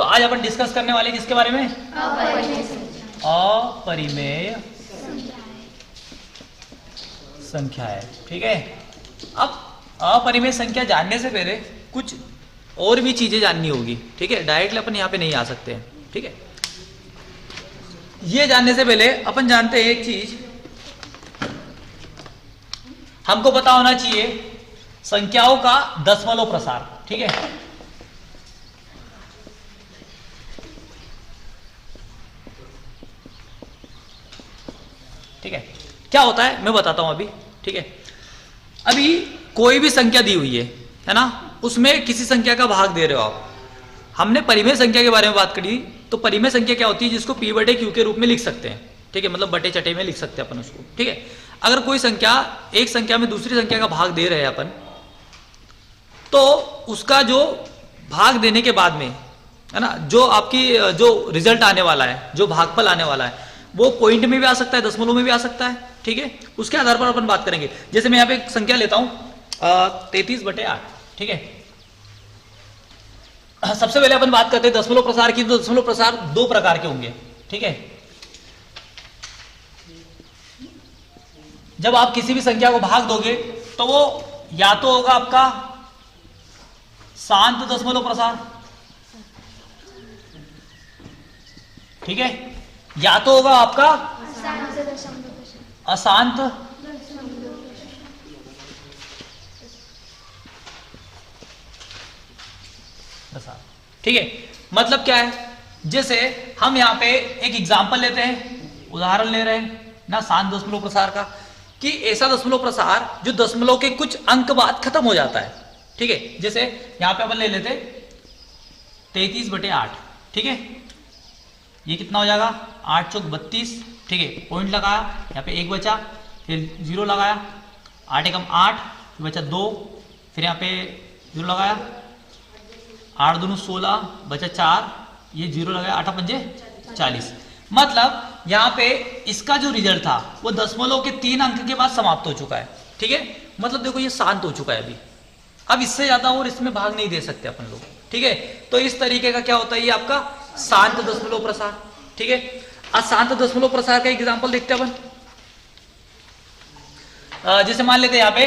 आज अपन डिस्कस करने वाले किसके बारे में? अपरिमेय संख्या है। ठीक है, अब अपरिमेय संख्या जानने से पहले कुछ और भी चीजें जाननी होगी। ठीक है, डायरेक्टली अपन यहाँ पे नहीं आ सकते हैं। ठीक है, ये जानने से पहले अपन जानते हैं एक चीज, हमको पता होना चाहिए संख्याओं का दशमलव प्रसार। ठीक है, ठीक है, क्या होता है मैं बताता हूं अभी। ठीक है, अभी कोई भी संख्या दी हुई है ना, उसमें किसी संख्या का भाग दे रहे हो आप। हमने परिमेय संख्या के बारे में बात करी, तो परिमेय संख्या क्या होती है? जिसको p बटे q के रूप में लिख सकते हैं। ठीक है, मतलब बटे चटे में लिख सकते हैं अपन उसको। ठीक है, अगर कोई संख्या एक संख्या में दूसरी संख्या का भाग दे रहे हैं अपन, तो उसका जो भाग देने के बाद में है ना, जो आपकी जो रिजल्ट आने वाला है, जो भागफल आने वाला है, वो पॉइंट में भी आ सकता है, दशमलव में भी आ सकता है। ठीक है, उसके आधार पर अपन बात करेंगे। जैसे मैं यहाँ पे एक संख्या लेता हूं 33/8। ठीक है, सबसे पहले अपन बात करते हैं दशमलव प्रसार की। तो दशमलव प्रसार दो प्रकार के होंगे। ठीक है, जब आप किसी भी संख्या को भाग दोगे तो वो या तो होगा आपका शांत दशमलव प्रसार, ठीक है, या तो होगा आपका अशांत प्रसार। ठीक है, मतलब क्या है? जैसे हम यहां पे एक एग्जांपल लेते हैं, उदाहरण ले रहे हैं ना शांत दशमलव प्रसार का, कि ऐसा दशमलव प्रसार जो दशमलव के कुछ अंक बाद खत्म हो जाता है। ठीक है, जैसे यहां पे अपन ले लेते 33/8। ठीक है, ये कितना हो जाएगा? 8 चौक 32। ठीक है, पॉइंट लगाया, यहाँ पे 1 बचा, फिर 0 लगाया, 8 एकम 8, फिर बचा 2, फिर यहाँ पे 0 लगाया, 8 दूनी 16, बचा 4, ये 0 लगाया, 8 पंजे 40। मतलब यहाँ पे इसका जो रिजल्ट था वो दशमलव के 3 अंक के बाद समाप्त हो चुका है। ठीक है, मतलब देखो ये शांत हो चुका है अभी, अब इससे ज्यादा और इसमें भाग नहीं दे सकते अपन लोग। ठीक है, तो इस तरीके का क्या होता है, ये आपका शांत दशमलव प्रसार। ठीक है, अशांत दशमलव प्रसार का एग्जांपल देखते हैं अपन। जैसे मान लेते हैं यहाँ पे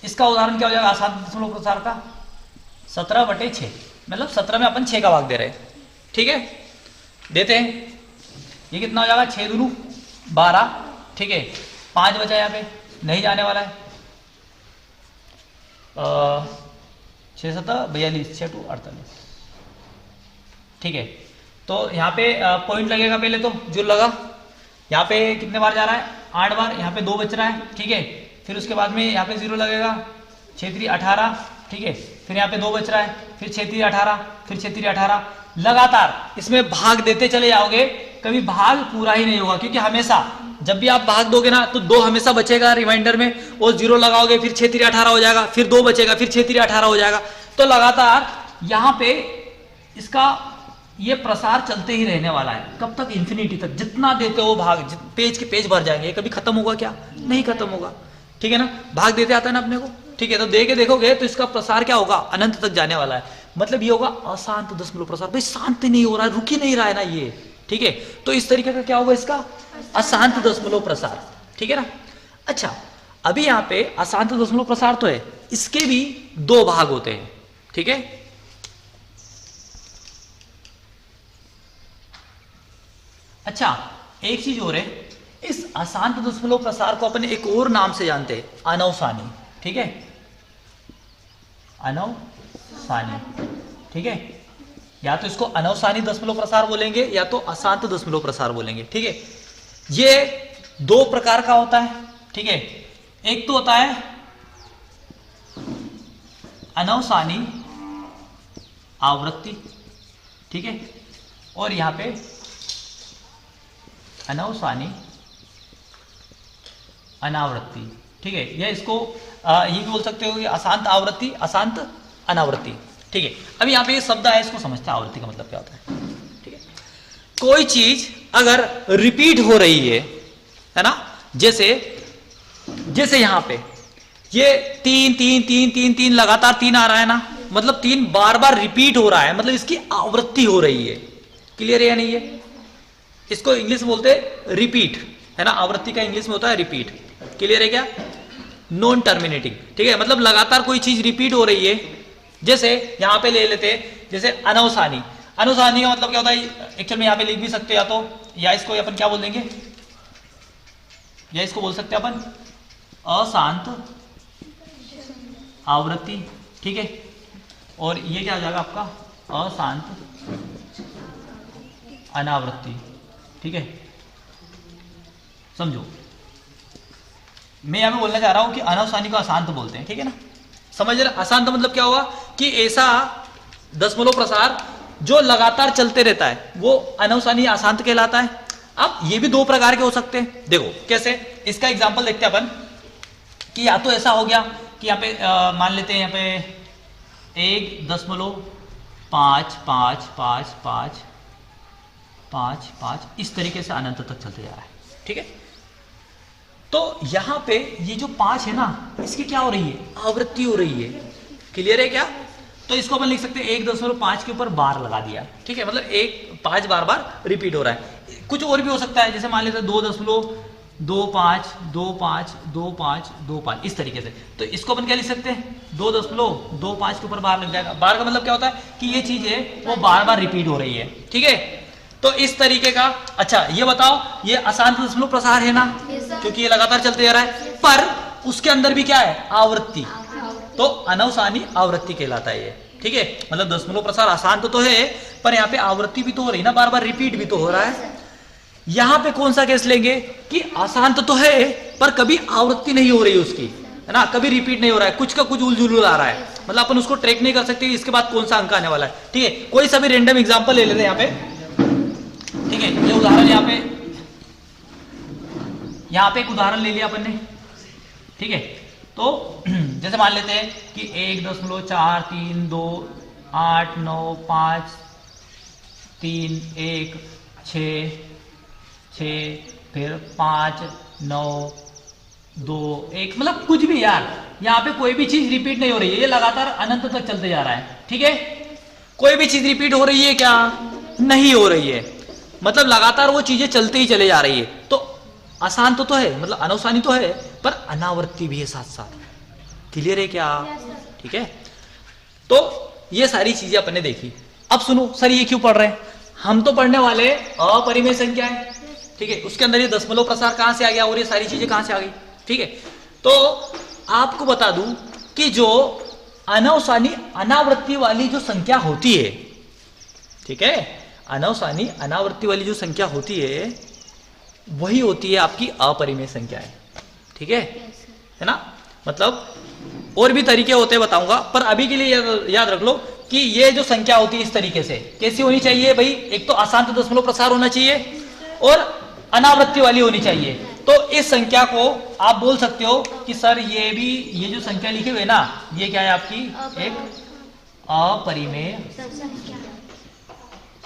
इसका उदाहरण क्या हो जाएगा अशांत दशमलव प्रसार का? 17/6, मतलब 17 में अपन 6 का भाग दे रहे हैं। ठीक है, देते हैं, ये कितना हो जाएगा? 6 दूनी 12। ठीक है, 5 बचा यहाँ पे, नहीं जाने वाला है, 6 7 42, 6 2 48। ठीक है, तो यहाँ पे पॉइंट लगेगा, पहले तो जो लगा यहाँ पे कितने बार जा रहा है? 8 बार, यहाँ पे 2 बच रहा है। ठीक है, फिर उसके बाद में यहाँ पे 0 लगेगा, 6 3 18। ठीक है, फिर यहाँ पे 2 बच रहा है, फिर 6 3 18, फिर 6 3 18। लगातार इसमें भाग देते चले जाओगे, कभी भाग पूरा ही नहीं होगा, क्योंकि हमेशा जब भी आप भाग दोगे ना तो 2 हमेशा बचेगा रिमाइंडर में, और 0 लगाओगे, फिर 6 3 18 हो जाएगा, फिर 2 बचेगा, फिर 6 3 18 हो जाएगा। तो लगातार यहाँ पे इसका ये प्रसार चलते ही रहने वाला है। कब तक? इंफिनिटी तक। जितना देते हो भाग, पेज के पेज भर जाएंगे, कभी खत्म होगा क्या? नहीं खत्म होगा। ठीक है ना, भाग देते आता है ना अपने को। ठीक है, तो दे के देखोगे तो इसका प्रसार क्या होगा? अनंत तक जाने वाला है। मतलब ये होगा अशांत दशमलव प्रसार। भाई शांत नहीं हो रहा है, रुक ही नहीं रहा है ना ये। ठीक है, तो इस तरीके का क्या होगा इसका? अशांत दशमलव प्रसार। ठीक है ना। अच्छा, अभी यहाँ पे अशांत दशमलव प्रसार तो है, इसके भी 2 भाग होते हैं। ठीक है, अच्छा एक चीज और है, इस अशांत दशमलव प्रसार को अपन एक और नाम से जानते हैं, अनवसानी। ठीक है, अनवसानी। ठीक है, या तो इसको अनवसानी दशमलव प्रसार बोलेंगे या तो अशांत दशमलव प्रसार बोलेंगे। ठीक है, ये 2 प्रकार का होता है। ठीक है, एक तो होता है अनवसानी आवृत्ति। ठीक है, और यहां पे अनवसानी अनावृत्ति। ठीक है, या इसको ये भी बोल सकते हो कि अशांत आवृत्ति, अशांत अनावृत्ति। ठीक है, अभी यहाँ पे ये शब्द है, इसको समझते हैं आवृत्ति का मतलब क्या होता है। ठीक है, कोई चीज अगर रिपीट हो रही है ना, जैसे यहां पे ये 3 3 3 3 3 लगातार 3 आ रहा है ना, मतलब 3 बार बार रिपीट हो रहा है, मतलब इसकी आवृत्ति हो रही है। क्लियर है या नहीं है? इसको इंग्लिश में बोलते हैं रिपीट, है ना, आवृत्ति का इंग्लिश में होता है रिपीट। क्लियर है क्या? नॉन टर्मिनेटिंग, ठीक है, मतलब लगातार कोई चीज रिपीट हो रही है। जैसे यहां पे ले लेते हैं, जैसे अनवसानी। अनवसानी का मतलब क्या होता है? एक्चुअल में यहां पे लिख भी सकते हैं, या इसको अपन क्या बोल देंगे, या इसको बोल सकते हैं अपन अशांत आवृत्ति, ठीक है, और ये क्या हो जाएगा आपका अशांत अनावृत्ति, ठीक है। समझो, मैं यहां पे बोलना चाह रहा हूं कि अनवसानी को अशांत बोलते हैं, ठीक है ना, समझ रहे? अशांत मतलब क्या होगा कि ऐसा दशमलव प्रसार जो लगातार चलते रहता है वो अनवसानी अशांत कहलाता है। अब ये भी 2 प्रकार के हो सकते हैं, देखो कैसे, इसका एग्जांपल देखते हैं अपन कि या तो ऐसा हो गया कि यहाँ पे मान लेते हैं यहाँ पे 1.55555 इस तरीके से अनंत तक चलते जा रहा है, ठीक है। तो यहां पे ये जो 5 है ना, इसकी क्या हो रही है? आवृत्ति हो रही है। क्लियर है क्या? तो इसको अपन लिख सकते हैं 1.5 के ऊपर बार लगा दिया, ठीक है, मतलब 5 बार बार रिपीट हो रहा है। कुछ और भी हो सकता है, जैसे मान लेते हैं 2.25 इस तरीके से। तो इसको अपन क्या लिख सकते हैं? 2.25 के ऊपर बार लग जाएगा। बार का मतलब क्या होता है कि ये चीज है वो बार बार रिपीट हो रही है, ठीक है। तो इस तरीके का। अच्छा ये बताओ, ये अशांत दशमलव प्रसार है ना, क्योंकि ये लगातार चलते जा रहा है, पर उसके अंदर भी क्या है? आवृत्ति। तो अनवसानी आवृत्ति कहलाता है ये, ठीक है, मतलब दशमलव प्रसार अशांत तो है, पर यहाँ पे आवृत्ति भी तो हो रही ना, बार बार रिपीट भी तो हो रहा है। यहां पे कौन सा केस लेंगे कि अशांत तो है पर कभी आवृत्ति नहीं हो रही उसकी, है ना, कभी रिपीट नहीं हो रहा है, कुछ का कुछ उलझुल आ रहा है, मतलब अपन उसको ट्रैक नहीं कर सकते इसके बाद कौन सा अंक आने वाला है, ठीक है। कोई सा भी रेंडम एग्जांपल ले लेते हैं यहाँ पे, ठीक है। ये उदाहरण यहाँ पे एक उदाहरण ले लिया अपन ने, ठीक है। तो जैसे मान लेते हैं कि 1.4328531 6 फिर 5 9 2 1, मतलब कुछ भी यार, यहाँ पे कोई भी चीज रिपीट नहीं हो रही है, ये लगातार अनंत तक चलते जा रहा है, ठीक है। कोई भी चीज रिपीट हो रही है क्या? नहीं हो रही है, मतलब लगातार वो चीजें चलते ही चले जा रही है। तो अशांत तो है, मतलब अनवसानी तो है, पर अनावर्ती भी है साथ साथ। क्लियर है क्या? ठीक है। तो ये सारी चीजें अपन ने देखी। अब सुनो सर, ये क्यों पढ़ रहे हैं? हम तो पढ़ने वाले अपरिमेय संख्या है, ठीक है, उसके अंदर ये दशमलव प्रसार कहां से आ गया और ये सारी चीजें कहां से आ गई, ठीक है। तो आपको बता दूं कि जो अनवसानी अनावृत्ति वाली जो संख्या होती है, ठीक है, अनवसानी अनावृत्ति वाली जो संख्या होती है वही होती है आपकी अपरिमेय संख्या है, ठीक है ना। मतलब और भी तरीके होते हैं बताऊंगा, पर अभी के लिए याद रख लो कि ये जो संख्या होती है इस तरीके से कैसी होनी चाहिए भाई? एक तो अशांत दशमलव प्रसार होना चाहिए और अनावृत्ति वाली होनी चाहिए। तो इस संख्या को आप बोल सकते हो कि सर ये जो संख्या लिखे हुए ना, ये क्या है आपकी? एक अपरिमेय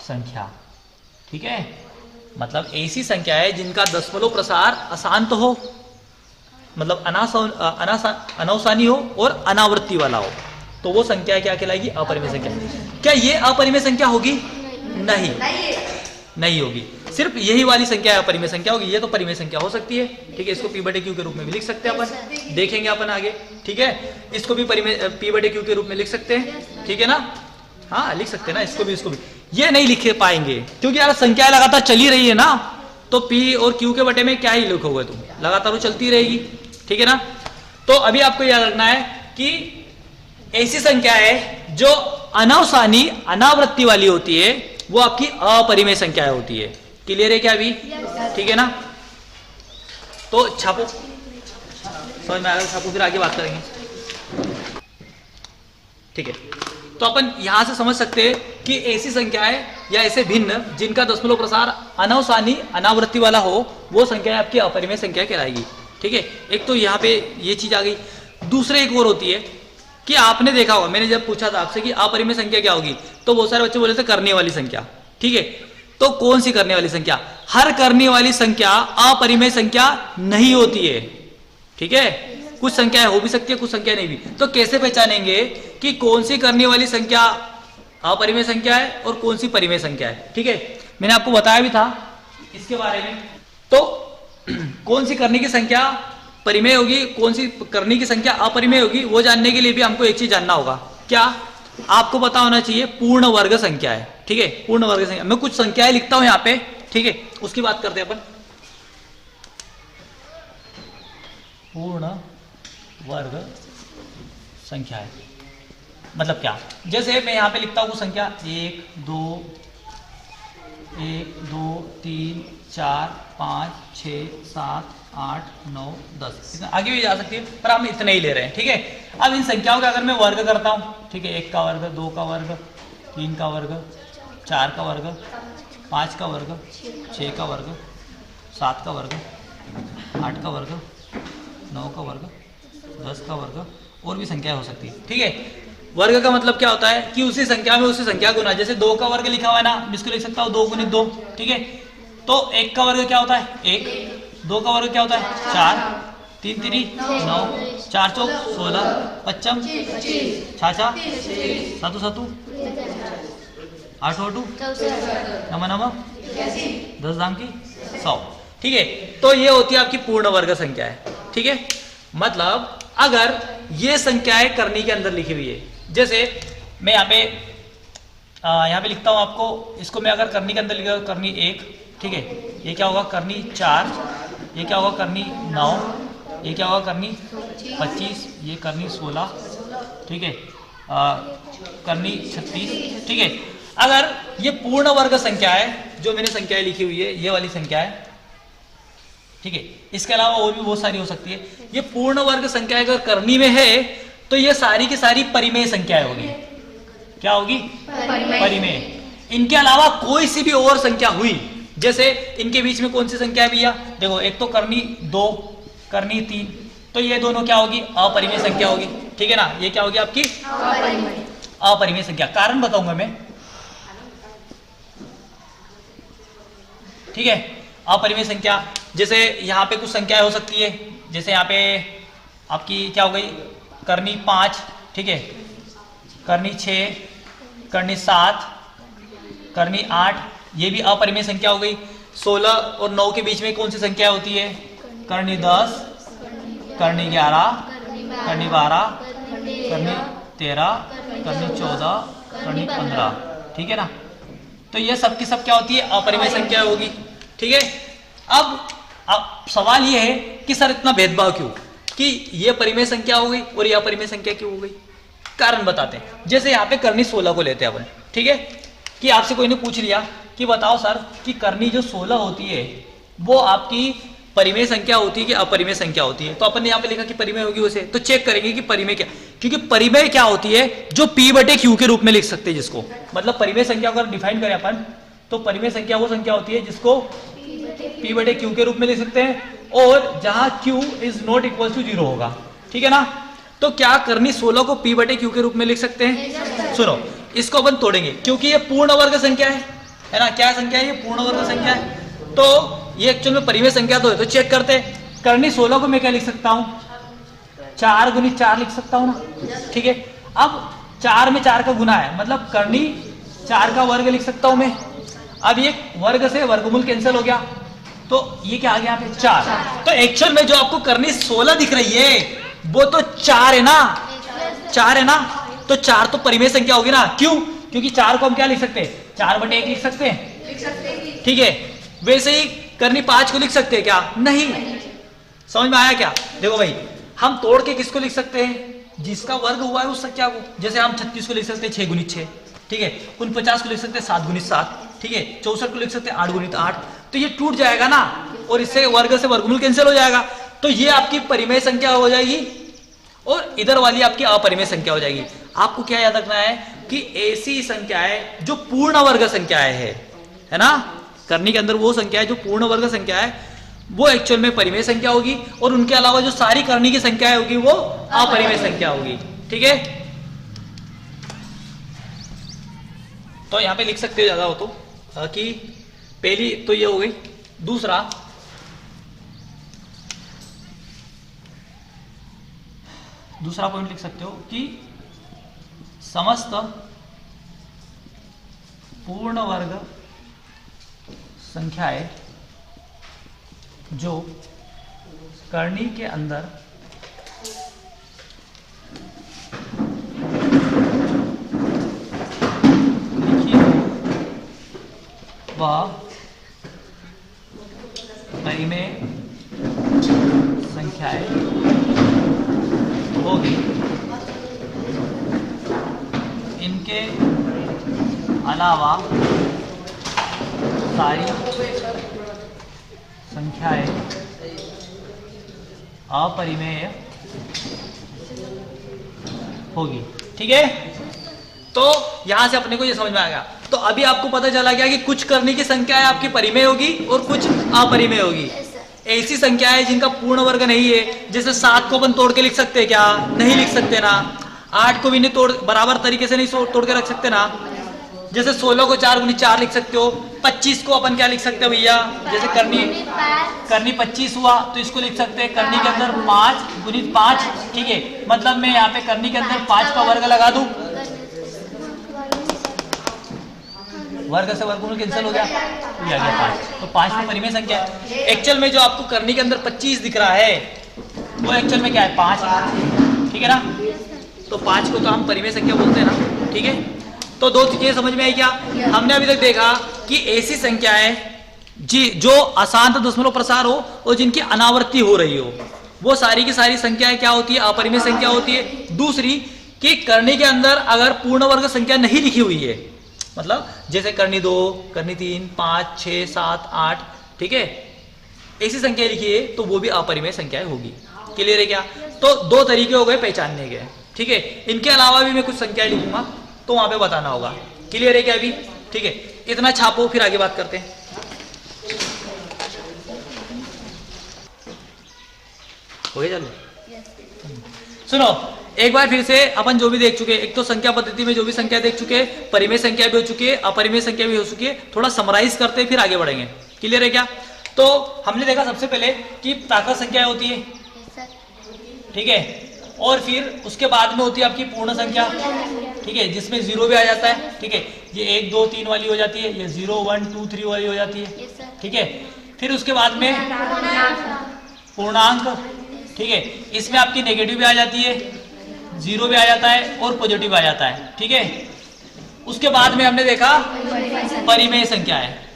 संख्या, ठीक है। मतलब ऐसी संख्या है जिनका दशमलव प्रसार अशांत हो, मतलब अनवसानी हो और अनावृत्ति वाला हो, तो वो संख्या क्या कहलाएगी? अपरिमेय संख्या। क्या ये अपरिमेय संख्या होगी? नहीं होगी। सिर्फ यही वाली संख्या अपरिमेय संख्या होगी, ये तो परिमेय संख्या हो सकती है, ठीक है। इसको P/Q के रूप में भी लिख सकते हैं अपन, देखेंगे अपन आगे, ठीक है। इसको भी P/Q के रूप में लिख सकते हैं, ठीक है ना। हाँ लिख सकते हैं ना, इसको भी ये नहीं लिख पाएंगे क्योंकि यार संख्या लगातार चली रही है ना, तो P और Q के बटे में क्या ही लिखोगे तुम, लगातार वो चलती रहेगी, ठीक है ना। तो अभी आपको याद रखना है कि ऐसी संख्या है जो अनवसानी अनावृत्ति वाली होती है वो आपकी अपरिमेय संख्या होती है। क्लियर है क्या अभी? ठीक है ना। तो छापो, समझ में आ गया? छापो, फिर आगे बात करेंगे, ठीक है। तो अपन यहां से समझ सकते हैं कि ऐसी संख्याएं या ऐसे भिन्न जिनका दशमलव प्रसार अनवसानी अनावृत्ति वाला हो वो संख्या आपकी अपरिमेय संख्या कहलाएगी, ठीक है। एक तो यहाँ पे ये चीज आ गई। दूसरे एक और होती है कि आपने देखा होगा, मैंने जब पूछा था आपसे कि अपरिमेय संख्या क्या होगी, तो बहुत सारे बच्चे बोले थे करने वाली संख्या, ठीक है। तो कौन सी करने वाली संख्या? हर करने वाली संख्या अपरिमेय संख्या नहीं होती है, ठीक है। कुछ संख्याएं हो भी सकती है, कुछ संख्या नहीं भी। तो कैसे पहचानेंगे कि कौन सी करने वाली संख्या अपरिमेय संख्या है और कौन सी परिमेय संख्या है? ठीक है, मैंने आपको बताया भी था इसके बारे में। तो कौन सी करने की संख्या परिमेय होगी, कौन सी करने की संख्या अपरिमेय होगी, वो जानने के लिए भी हमको एक चीज जानना होगा। क्या? आपको पता होना चाहिए पूर्ण वर्ग संख्या है। ठीक है, पूर्ण वर्ग संख्या, मैं कुछ संख्याएं लिखता हूं यहाँ पे, ठीक है, उसकी बात करते हैं अपन। पूर्ण वर्ग संख्या है मतलब क्या? जैसे मैं यहाँ पे लिखता हूँ संख्या 1 2 3 4 5 6 7 8 9 10, आगे भी जा सकती है पर हम इतने ही ले रहे हैं। ठीक है, अब इन संख्याओं का अगर मैं वर्ग करता हूँ, ठीक है, 1 का वर्ग, 2 का वर्ग, 3 का वर्ग, 4 का वर्ग, 5 का वर्ग, 6 का वर्ग, 7 का वर्ग, 8 का वर्ग, 9 का वर्ग, 10 का वर्ग, और भी संख्या हो सकती है। ठीक है, वर्ग का मतलब क्या होता है कि उसी संख्या में उसी संख्या गुना। जैसे 2 का वर्ग लिखा हुआ है ना, इसको लिख सकता हूँ 2 गुणित 2। ठीक है, तो 1 का वर्ग क्या होता है 1, 2 का वर्ग क्या होता है 4, 3 3 9, 4 चौक 16, 55 छाछा 7 7 8 8 नम नम 10 दाम की 100। ठीक है, तो ये होती है आपकी पूर्ण वर्ग संख्या है। ठीक है, मतलब अगर ये संख्याएं करनी के अंदर लिखी हुई है, जैसे मैं यहाँ पे लिखता हूँ आपको, इसको मैं अगर करनी के अंदर लिखा करनी 1, ठीक है, ये क्या होगा करनी 4, ये क्या होगा करनी 9, ये क्या होगा करनी 25, ये करनी 16, ठीक है, करनी 36। ठीक है, अगर ये पूर्ण वर्ग संख्या है, जो मैंने संख्याएं लिखी हुई है ये वाली संख्या है, ठीक है, इसके अलावा और भी बहुत सारी हो सकती है। ये पूर्ण वर्ग संख्या अगर करनी में है तो ये सारी की सारी परिमेय संख्याएं होगी। क्या होगी? परिमेय। इनके अलावा कोई सी भी और संख्या हुई, जैसे इनके बीच में कौन सी संख्या है भैया, देखो एक तो करनी 2, करनी 3, तो ये दोनों क्या होगी? अपरिमेय संख्या होगी। ठीक है ना, ये क्या होगी आपकी? अपरिमेय संख्या। कारण बताऊंगा मैं। ठीक है, अपरिमेय संख्या, जैसे यहाँ पे कुछ संख्याएं हो सकती है, जैसे यहाँ पे आपकी क्या हो गई करनी 5, ठीक है, करनी 6, करनी 7, करनी 8, ये भी अपरिमेय संख्या हो गई। 16 और 9 के बीच में कौन सी संख्या होती है? करनी 10, करनी 11, करनी 12, करनी 13, करनी 14, करनी 15। ठीक है ना, तो ये सब की सब क्या होती है? अपरिमेय संख्या होगी। ठीक है, अब सवाल ये है कि सर इतना भेदभाव क्यों, कि ये परिमेय संख्या हो गई और ये अपरिमेय संख्या क्यों हो गई? कारण बताते हैं। जैसे यहाँ पे करनी 16 को लेते हैं अपन, ठीक है, कि आपसे कोई ने पूछ लिया कि बताओ सर कि करनी जो 16 होती है वो आपकी परिमेय संख्या होती है कि अपरिमेय संख्या होती है? तो अपन ने यहाँ पे लिखा कि परिमेय होगी उसे, तो चेक करेंगे कि परिमेय क्या, क्योंकि परिमेय क्या होती है? जो P/Q के रूप में लिख सकते हैं, जिसको मतलब परिमेय संख्या को अगर डिफाइन करें अपन, तो परिमेय संख्या वो संख्या होती है जिसको P/Q के रूप में लिख सकते हैं, और जहां Q is not equal to 0 होगा। ठीक है ना, तो क्या करनी 16 को P/Q के रूप में लिख सकते हैं? सुनो, इसको अपन तोड़ेंगे क्योंकि ये पूर्ण वर्ग संख्या है ना। क्या संख्या है? ये पूर्ण वर्ग संख्या है, तो ये एक्चुअल में परिमेय संख्या तो है। तो चेक करते हैं, करनी 16 को मैं क्या लिख सकता हूं? 4 गुणित 4 लिख सकता हूं ना। ठीक है, अब 4 में 4 का गुना है, मतलब करनी 4 का वर्ग लिख सकता हूं मैं। अब ये वर्ग से वर्गमूल कैंसिल हो गया, तो ये क्या आ गया यहाँ पे? 4। तो एक्चुअल में जो आपको करनी 16 दिख रही है वो तो 4 है ना, 4 है ना, तो 4 तो परिमेय संख्या होगी ना। क्यों? क्योंकि 4 को हम क्या लिख सकते हैं? 4/1 लिख सकते हैं। ठीक है, वैसे ही करनी 5 को लिख सकते हैं क्या? नहीं। समझ में आया क्या? देखो भाई, हम तोड़ के किसको लिख सकते हैं? जिसका वर्ग हुआ है उस संख्या को। जैसे हम 36 को लिख सकते हैं 6 गुणित 6, ठीक है, 49 को लिख सकते हैं 7 गुणित 7, ठीक है, 64 को लिख सकते हैं 8 गुणित 8। तो ये टूट जाएगा ना, और इससे वर्ग से वर्गमूल कैंसिल हो जाएगा, तो ये आपकी परिमेय संख्या हो जाएगी और इधर वाली आपकी अपरिमेय संख्या हो जाएगी। आपको क्या याद रखना है कि ऐसी संख्याएं जो पूर्ण वर्ग संख्याएं है ना, करनी के अंदर वो संख्या है जो पूर्ण वर्ग संख्या है, वो एक्चुअल में परिमेय संख्या होगी, और उनके अलावा जो सारी करनी की संख्याएं होगी वो अपरिमेय संख्या होगी। ठीक है, तो यहां पे लिख सकते हो ज्यादा हो तो कि पहली तो ये हो गई। दूसरा, दूसरा पॉइंट लिख सकते हो कि समस्त पूर्ण वर्ग संख्याएं जो करनी के अंदर लिखी हो वह परिमेय संख्याएं होगी। इनके अलावा सारी संख्याएं अपरिमेय होगी। ठीक है, तो यहां से अपने को ये समझ में आ गया। तो अभी आपको पता चला गया कि कुछ करने की संख्याएं आपकी परिमेय होगी और कुछ अपरिमेय होगी। ऐसी संख्याएं जिनका पूर्ण वर्ग नहीं है, जैसे 7 को अपन तोड़ के लिख सकते हैं क्या? नहीं लिख सकते ना। 8 को भी नहीं तोड़ बराबर तरीके से नहीं तोड़ के रख सकते ना। जैसे 16 को 4 गुनी 4 लिख सकते हो। 25 को अपन क्या लिख सकते हो भैया? जैसे करनी 25 हुआ तो इसको लिख सकते हैं करनी के अंदर 5 गुणित 5। ठीक है, मतलब मैं यहाँ पे करनी के अंदर 5 का वर्ग लगा दूं, वर्ग से वर्गमूल कैंसिल हो गया, तो ये आ गया 5। तो 5 में परिमेय संख्या है। एक्चुअल में जो आपको करनी के अंदर 25 दिख रहा है वो एक्चुअल में क्या है? 5। ठीक है ना, तो 5 को तो हम परिमेय संख्या बोलते हैं ना। ठीक है, तो दो चीजें समझ में आई क्या? हमने अभी तक देखा कि ऐसी संख्याएं जी जो अशांत दशमलव प्रसार हो और जिनकी अनावृत्ति हो रही हो, वो सारी की सारी संख्याएं क्या होती है? अपरिमेय संख्या होती है। दूसरी कि करनी के अंदर अगर पूर्ण वर्ग संख्या नहीं लिखी हुई है, मतलब जैसे करनी 2, करनी 3, 5, 6, 7, 8, ठीक है, ऐसी संख्या लिखी है तो वो भी अपरिमेय संख्याएं होगी। क्लियर है क्या? तो दो तरीके हो गए पहचानने के। ठीक है, इनके अलावा भी मैं कुछ संख्याएं लिखूंगा तो वहां पे बताना होगा। क्लियर है क्या अभी? ठीक है, इतना छापो, फिर आगे बात करते हैं। हो गया? चलो सुनो, एक बार फिर से अपन जो भी देख चुके, एक तो संख्या पद्धति में जो भी संख्या देख चुके, परिमेय संख्या भी हो चुकी है, अपरिमेय संख्या भी हो चुकी है। थोड़ा समराइज करते हैं फिर आगे बढ़ेंगे। क्लियर है क्या? तो हमने देखा सबसे पहले कि प्राकृत संख्याएं होती है, ठीक है, और फिर उसके बाद में होती है आपकी पूर्ण संख्या, ठीक है, जिसमें 0 भी आ जाता है। ठीक है, ये 1, 2, 3 वाली हो जाती है, ये 0, 1, 2, 3 वाली हो जाती है। ठीक है, फिर उसके बाद में पूर्णांक, ठीक है, इसमें आपकी नेगेटिव भी आ जाती है, 0 भी आ जाता है और पॉजिटिव आ जाता है। ठीक है, उसके बाद में हमने देखा परिमेय संख्या है,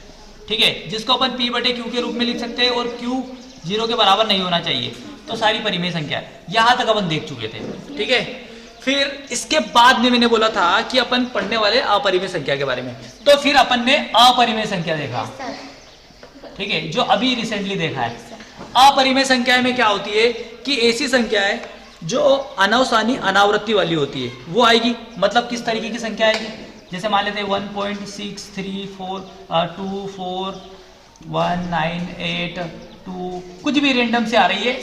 ठीक है, जिसको अपन P/Q के रूप में लिख सकते हैं और Q 0 के बराबर नहीं होना चाहिए। तो सारी परिमेय संख्या है, यहां तक अपन देख चुके थे। ठीक है, फिर इसके बाद में मैंने बोला था कि अपन पढ़ने वाले अपरिमेय संख्या के बारे में। तो फिर अपन ने अपरिमेय संख्या देखा, ठीक है, जो अभी रिसेंटली देखा है। अपरिमेय संख्या में क्या होती है कि ऐसी संख्या है जो अनावसानी अनावृत्ति वाली होती है, वो आएगी। मतलब किस तरीके की संख्या आएगी? जैसे मान लेते हैं 1.6342198 कुछ भी रेंडम से आ रही है,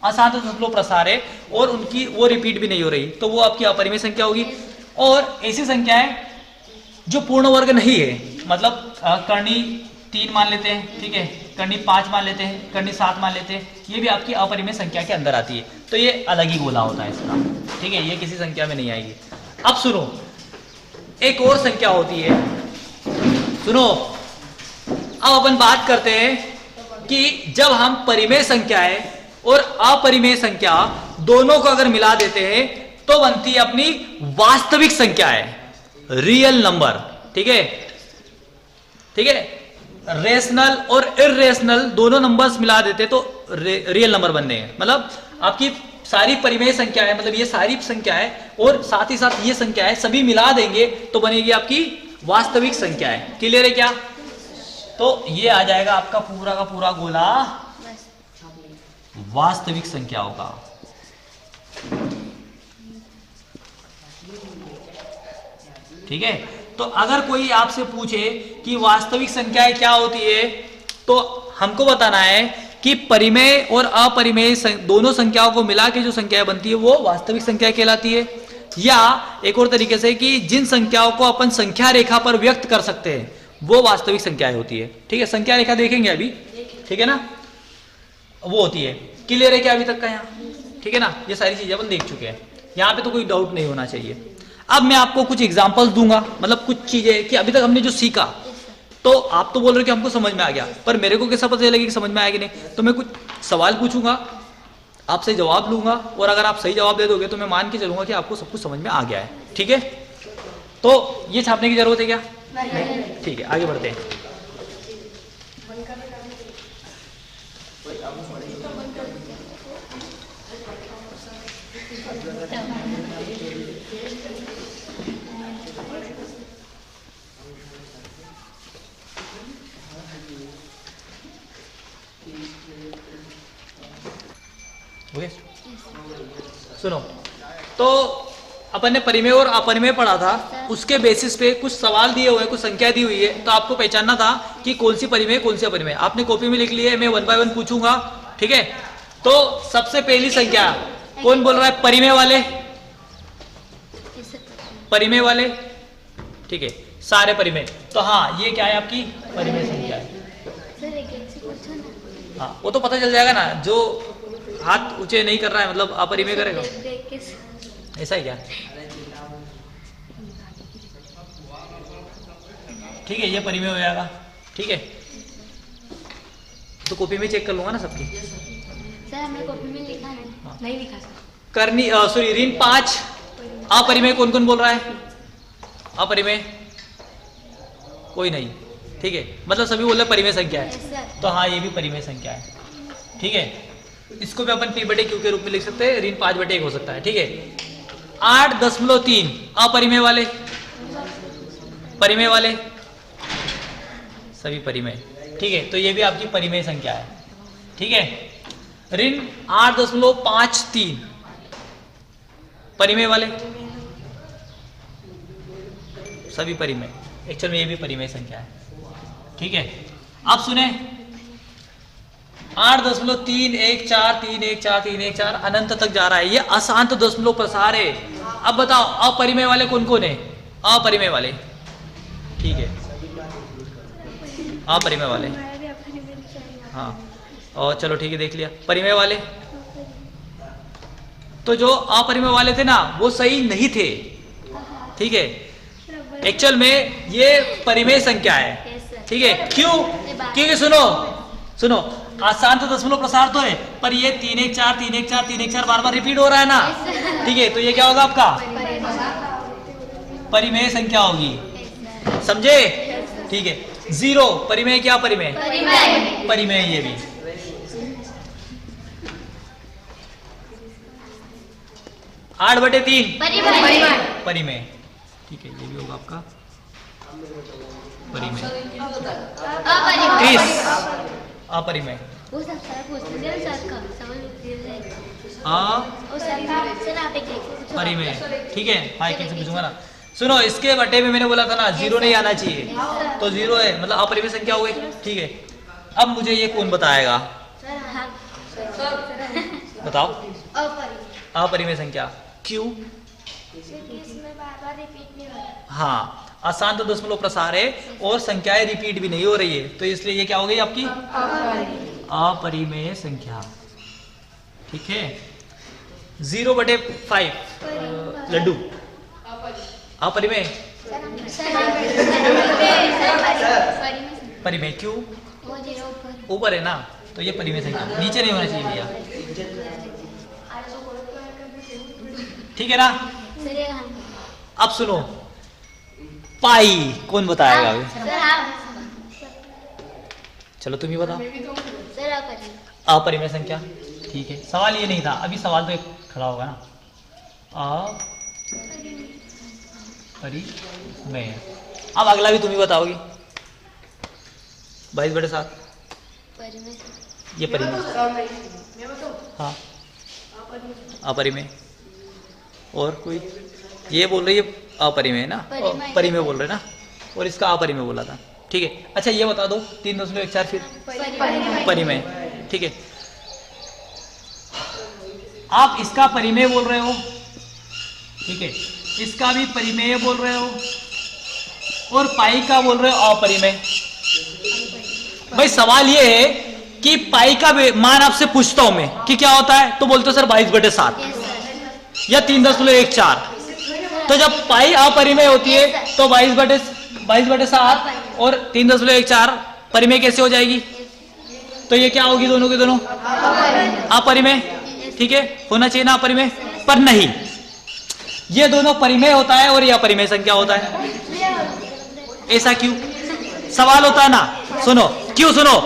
अशांत दशमलव प्रसार है और उनकी वो रिपीट भी नहीं हो रही, तो वो आपकी अपरिमेय संख्या होगी। और ऐसी संख्याएं जो पूर्ण वर्ग नहीं है, मतलब करनी 3 मान लेते हैं, ठीक है, करनी 5 मान लेते हैं, करनी 7 मान लेते हैं, ये भी आपकी अपरिमेय संख्या के अंदर आती है। तो ये अलग ही गोला होता है इसका, ठीक है, ये किसी संख्या में नहीं आएगी। अब सुनो, एक और संख्या होती है, सुनो, अब अपन बात करते हैं कि जब हम परिमेय संख्याएं और अपरिमेय संख्या दोनों को अगर मिला देते हैं तो बनती है अपनी वास्तविक संख्याएं, रियल नंबर। ठीक है, ठीक है, रेशनल और इरेशनल दोनों नंबर्स मिला देते तो रियल नंबर बनने हैं। मतलब आपकी सारी परिमेय संख्याएं, मतलब ये सारी संख्याएं और साथ ही साथ ये संख्याएं सभी मिला देंगे तो बनेगी आपकी वास्तविक संख्याएं। क्लियर है क्या? तो ये आ जाएगा आपका पूरा का पूरा गोला वास्तविक संख्याओं का। ठीक है, तो अगर कोई आपसे पूछे कि वास्तविक संख्याएं क्या होती है, तो हमको बताना है कि परिमेय और अपरिमेय दोनों संख्याओं को मिला के जो संख्या बनती है वो वास्तविक संख्या कहलाती है। या एक और तरीके से कि जिन संख्याओं को अपन संख्या रेखा पर व्यक्त कर सकते हैं वो वास्तविक संख्याएं होती है। ठीक है, संख्या रेखा देखेंगे अभी, ठीक है ना, वो होती है। क्लियर है क्या अभी तक का यहाँ? ठीक ठीक है ना, ये सारी चीजें अपन देख चुके हैं, यहाँ पे तो कोई डाउट नहीं होना चाहिए। अब मैं आपको कुछ एग्जांपल्स दूंगा, मतलब कुछ चीजें कि अभी तक हमने जो सीखा, तो आप तो बोल रहे हो कि हमको समझ में आ गया, पर मेरे को कैसा पता चलेगा कि समझ में आया कि नहीं? तो मैं कुछ सवाल पूछूंगा, आपसे जवाब लूंगा, और अगर आप सही जवाब दे दोगे तो मैं मान के चलूंगा कि आपको सब कुछ समझ में आ गया है। ठीक है, तो ये छापने की जरूरत है क्या? ठीक है, आगे बढ़ते हैं। ओके, सुनो, तो अपन ने परिमेय और अपरिमेय पढ़ा था, उसके बेसिस पे कुछ सवाल दिए हुए हैं, कुछ संख्या दी हुई है, तो आपको पहचानना था कि कौन सी परिमेय कौन सी अपरिमेय। आपने कॉपी में लिख लिया है, मैं 1 बाय 1 पूछूंगा। ठीक है, तो सबसे पहली संख्या कौन बोल रहा है? परिमेय वाले, परिमेय वाले। ठीक है, सारे परिमेय, तो हाँ ये क्या है? आपकी परिमेय संख्या है। हाँ, वो तो पता चल जाएगा ना, जो हाथ ऊंचे नहीं कर रहा है मतलब अपरिमेय करेगा, ऐसा है क्या? ठीक है, ये परिमेय हो जाएगा। ठीक है, तो कॉपी में चेक कर लूंगा ना सबकी। सर हमने कॉपी में लिखा नहीं लिखा सर। करनी सॉरी, ऋण 5 अपरिमेय कौन कौन बोल रहा है? अपरिमेय कोई नहीं। ठीक है, मतलब सभी बोल रहे हैं परिमेय संख्या है, तो हाँ ये भी परिमेय संख्या है। ठीक है, इसको भी अपन p/q के रूप में लिख सकते हैं, ऋण 5/1 हो सकता है। ठीक है, 8.3 अपरिमेय वाले, परिमेय वाले सभी परिमेय। ठीक है, तो ये भी आपकी परिमेय संख्या है। ठीक है, ऋण 8.53 परिमेय वाले, सभी परिमेय। एक्चुअल में ये भी परिमेय संख्या है। ठीक है, अब सुने, 8.314 अनंत तक जा रहा है, ये अशांत दशमलव प्रसार है। अब बताओ अपरिमेय वाले कौन कौन है? अपरिमेय वाले, ठीक है, अपरिमेय वाले, हाँ, और चलो ठीक है, देख लिया। परिमेय वाले, तो जो अपरिमेय वाले थे ना वो सही नहीं थे। ठीक है, एक्चुअल में ये परिमेय संख्या है। ठीक है, क्यों? क्योंकि सुनो सुनो, अशांत दशमलव प्रसार तो है, पर ये 314 बार बार रिपीट हो रहा है ना। ठीक है, तो ये क्या होगा? आपका परिमेय संख्या होगी, समझे? ठीक है, 0 परिमेय, क्या परिमेय? परिमेय, ये भी। आठ बटे 3 परिमेय। ठीक है, ये भी होगा आपका परिमेय। 30 अपरिमेय। परिमेय। ठीक है, हाँ एक से पूछूंगा ना। सुनो, इसके बटे में मैंने बोला था ना 0 नहीं आना चाहिए, तो 0 है, मतलब अपरिमेय संख्या हो गई। ठीक है, अब मुझे ये कौन बताएगा? बताओ। अपरिमेय संख्या क्यों? हाँ, अशांत दशमलव प्रसार है और संख्याएं रिपीट भी नहीं हो रही है, तो इसलिए ये क्या हो गई आपकी? अपरिमेय संख्या। ठीक है, 0/5 लड्डू अपरिमेय। परिमेय क्यों? ऊपर है ना, तो ये परिमेय संख्या, नीचे नहीं होना चाहिए भैया। ठीक है ना? अब सुनो, पाई कौन बताएगा? चलो तुम ही बताओ। अपरिमेय संख्या। ठीक है, सवाल ये नहीं था, अभी सवाल तो एक खड़ा होगा ना। अपरिमेय। अब अगला भी तुम ही बताओगी। 22/7 ये परिमेय। हाँ, अपरिमेय। और कोई? ये बोल रही है अपरिमेय ना, परिमेय बोल रहे ना, और इसका अपरिमेय बोला था। ठीक है, अच्छा ये बता दो 3.14 फिर परिमेय। ठीक है, आप इसका परिमेय बोल रहे हो, ठीक है, इसका भी परिमेय बोल रहे हो, और पाई का बोल रहे हो अपरिमेय। भाई सवाल ये है कि पाई का मान आपसे पूछता हूं मैं कि क्या होता है, तो बोलते हो सर 22/7 या 3.14। तो जब पाई अपरिमेय होती है तो 22/7 और 3.14 परिमेय कैसे हो जाएगी? तो ये क्या होगी दोनों के दोनों? अपरिमेय। ठीक है, होना चाहिए ना अपरिमेय, पर नहीं, ये दोनों परिमेय होता है और ये अपरिमेय संख्या होता है। ऐसा क्यों? सवाल होता है ना, सुनो क्यों, सुनो।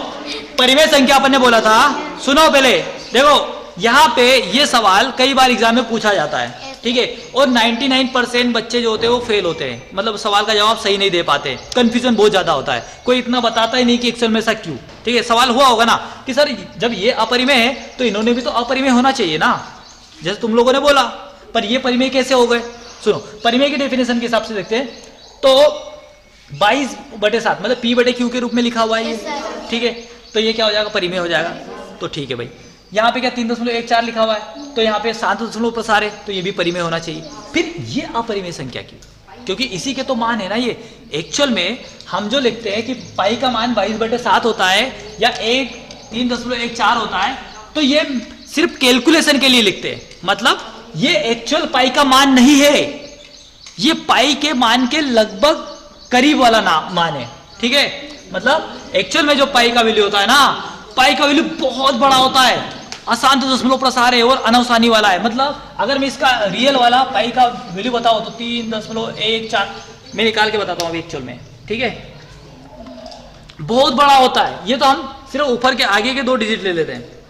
परिमेय संख्या अपन ने बोला था, सुनो पहले देखो, यहाँ पे ये सवाल कई बार एग्जाम में पूछा जाता है, ठीक है, और 99% बच्चे जो होते हैं वो फेल होते हैं, मतलब सवाल का जवाब सही नहीं दे पाते, कंफ्यूजन बहुत ज्यादा होता है, कोई इतना बताता ही नहीं कि एक्सेल में ऐसा क्यों। ठीक है, सवाल हुआ होगा ना कि सर जब ये अपरिमेय है तो इन्होंने भी तो अपरिमेय होना चाहिए ना, जैसे तुम लोगों ने बोला, पर ये परिमेय कैसे हो गए? सुनो, परिमेय की डेफिनेशन के हिसाब से देखते हैं, तो 22/7 मतलब P/Q के रूप में लिखा हुआ है ये, ठीक है, तो ये क्या हो जाएगा? परिमेय हो जाएगा। तो ठीक है भाई, यहाँ पे क्या 3.14 लिखा हुआ है, तो यहाँ पे 7.4 है, तो ये भी परिमेय होना चाहिए। फिर ये अपरिमेय संख्या क्यों? क्योंकि इसी के तो मान है ना ये। एक्चुअल में हम जो लिखते हैं कि पाई का मान 22/7 होता है या 3.14 होता है, तो ये सिर्फ कैलकुलेशन के लिए लिखते हैं, मतलब ये एक्चुअल पाई का मान नहीं है, ये पाई के मान के लगभग करीब वाला मान है। ठीक है, मतलब एक्चुअल में जो पाई का वैल्यू होता है ना, पाई का वैल्यू बहुत बड़ा होता है, अशांत दशमलव प्रसार है और अनवसानी वाला है। मतलब अगर मैं इसका रियल वाला पाई का वैल्यू बताऊं तो 3.14 मैं निकाल के बताता हूं अभी एक्चुअल में। ठीक है, बहुत बड़ा होता है ये, तो हम सिर्फ ऊपर के आगे के 2 डिजिट ले लेते हैं।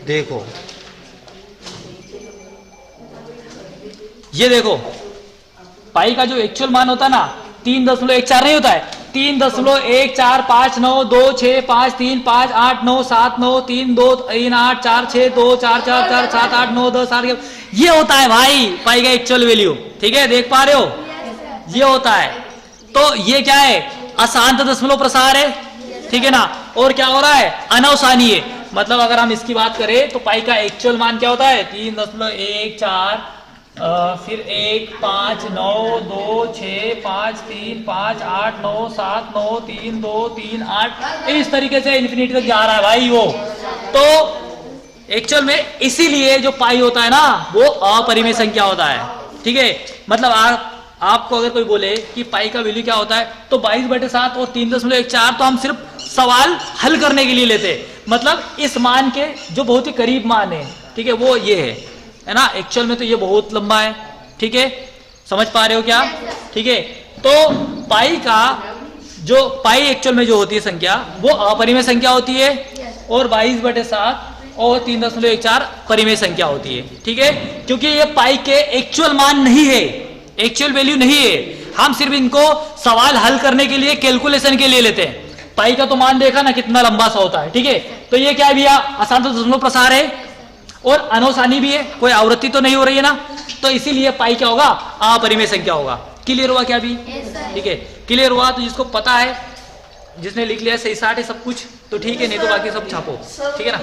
देखो ये देखो, पाई का जो एक्चुअल मान होता है ना 3.14 नहीं होता है, 3.1452926893523842 ये होता है भाई पाई का एक्चुअल वैल्यू। ठीक है, देख पा रहे हो, ये होता है। तो ये क्या है? अशांत दशमलव प्रसार है, ठीक है ना, और क्या हो रहा है? अनवसानी है। मतलब अगर हम इसकी बात करें तो पाई का एक्चुअल मान क्या होता है? 3.14 फिर 1 5 9 2 6 5 3 5 8 9 7 9 3 2 3 8 इस तरीके से इन्फिनिटी तक जा रहा है भाई वो। तो एक्चुअल में इसीलिए जो पाई होता है ना वो अपरिमेय संख्या होता है। ठीक है, मतलब आपको अगर कोई बोले कि पाई का वैल्यू क्या होता है तो 22/7 और 3.14 तो हम सिर्फ सवाल हल करने के लिए लेते हैं, मतलब इस मान के जो बहुत ही करीब मान है, ठीक है, वो ये है ना। एक्चुअल में तो ये बहुत लंबा है। ठीक है, समझ पा रहे हो क्या? ठीक है, तो पाई का जो पाई एक्चुअल में जो होती है संख्या वो अपरिमेय संख्या होती है और 22/7 और 3.14 परिमेय संख्या होती है। ठीक है, क्योंकि ये पाई के एक्चुअल मान नहीं है, एक्चुअल वैल्यू नहीं है, हम सिर्फ इनको सवाल हल करने के लिए, कैलकुलेशन के लिए लेते हैं। पाई का तो मान देखा ना कितना लंबा सा होता है। ठीक है, तो ये क्या है भैया? अशांत दशमलव प्रसार है और अनवसानी भी है, कोई आवृत्ति तो नहीं हो रही है ना, तो इसीलिए पाई क्या होगा? अपरिमेय संख्या होगा। क्लियर हुआ क्या अभी? ठीक है, क्लियर हुआ। तो जिसको पता है, जिसने लिख लिया सही 60 है सब कुछ, तो ठीक है, नहीं तो बाकी सब छापो। ठीक है ना।